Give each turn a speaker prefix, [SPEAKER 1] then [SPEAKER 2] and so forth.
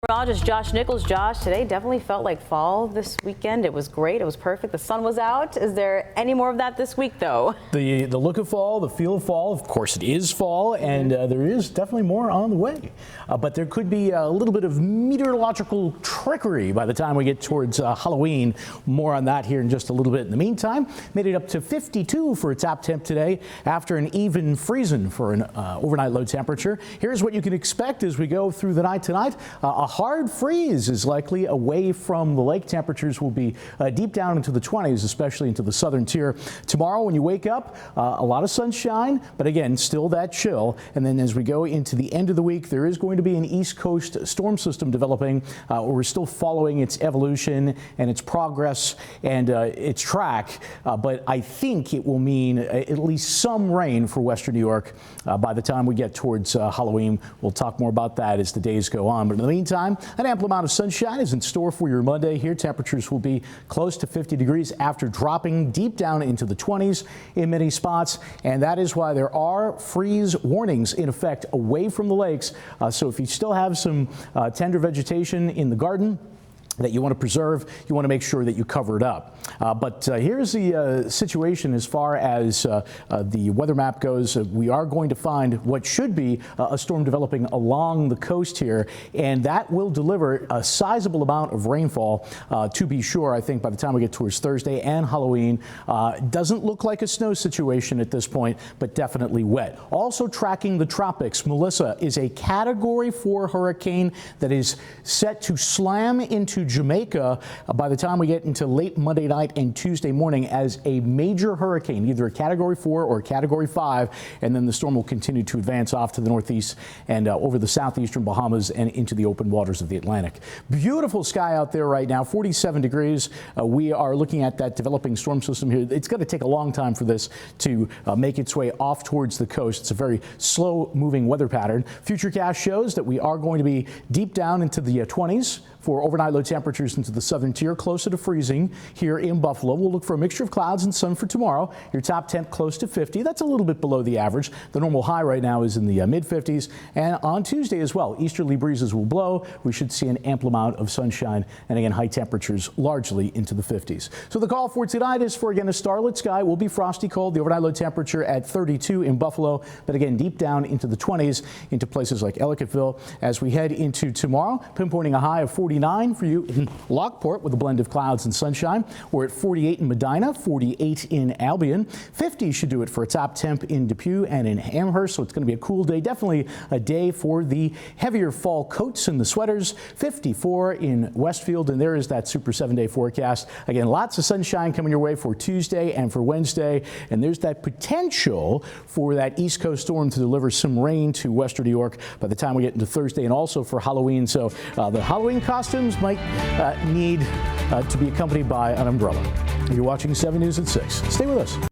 [SPEAKER 1] Meteorologist Josh Nichols. Josh, today definitely felt like fall this weekend. It was great. It was perfect. The sun was out. Is there any more of that this week, though?
[SPEAKER 2] The look of fall, the feel of fall, of course it is fall, and there is definitely more on the way. But there could be a little bit of meteorological trickery by the time we get towards Halloween. More on that here in just a little bit. In the meantime, made it up to 52 for a top temp today after an even freezing for an overnight low temperature. Here's what you can expect as we go through the night tonight. A hard freeze is likely away from the lake. Temperatures will be deep down into the 20s, especially into the southern tier. Tomorrow when you wake up, a lot of sunshine, but again, still that chill. And then as we go into the end of the week, there is going to be an East Coast storm system developing. We're still following its evolution and its progress and its track, but I think it will mean at least some rain for western New York by the time we get towards Halloween. We'll talk more about that as the days go on. But in the meantime, an ample amount of sunshine is in store for your Monday here. Temperatures will be close to 50 degrees after dropping deep down into the 20s in many spots. And that is why there are freeze warnings in effect away from the lakes. So if you still have some tender vegetation in the garden that you want to preserve, you want to make sure that you cover it up. But here's the situation as far as the weather map goes. We are going to find what should be a storm developing along the coast here, and that will deliver a sizable amount of rainfall to be sure. I think by the time we get towards Thursday and Halloween, doesn't look like a snow situation at this point, but definitely wet. Also tracking the tropics, Melissa is a Category 4 hurricane that is set to slam into Jamaica by the time we get into late Monday night and Tuesday morning as a major hurricane, either a Category 4 or a Category 5, and then the storm will continue to advance off to the northeast and over the southeastern Bahamas and into the open waters of the Atlantic. Beautiful sky out there right now, 47 degrees. We are looking at that developing storm system here. It's going to take a long time for this to make its way off towards the coast. It's a very slow moving weather pattern. Futurecast shows that we are going to be deep down into the 20s for overnight low temperatures into the southern tier, closer to freezing here in Buffalo. We'll look for a mixture of clouds and sun for tomorrow. Your top temp close to 50. That's a little bit below the average. The normal high right now is in the mid 50s. And on Tuesday as well, easterly breezes will blow. We should see an ample amount of sunshine and again, high temperatures largely into the 50s. So the call for tonight is for again a starlit sky. Will be frosty cold. The overnight low temperature at 32 in Buffalo, but again deep down into the 20s into places like Ellicottville. As we head into tomorrow, pinpointing a high of 49 for you in Lockport with a blend of clouds and sunshine. We're at 48 in Medina, 48 in Albion. 50 should do it for a top temp in Depew and in Amherst. So it's going to be a cool day. Definitely a day for the heavier fall coats and the sweaters. 54 in Westfield, and there is that super 7-day forecast. Again, lots of sunshine coming your way for Tuesday and for Wednesday. And there's that potential for that East Coast storm to deliver some rain to western New York by the time we get into Thursday and also for Halloween. So the Halloween costumes might need to be accompanied by an umbrella. You're watching 7 News at 6. Stay with us.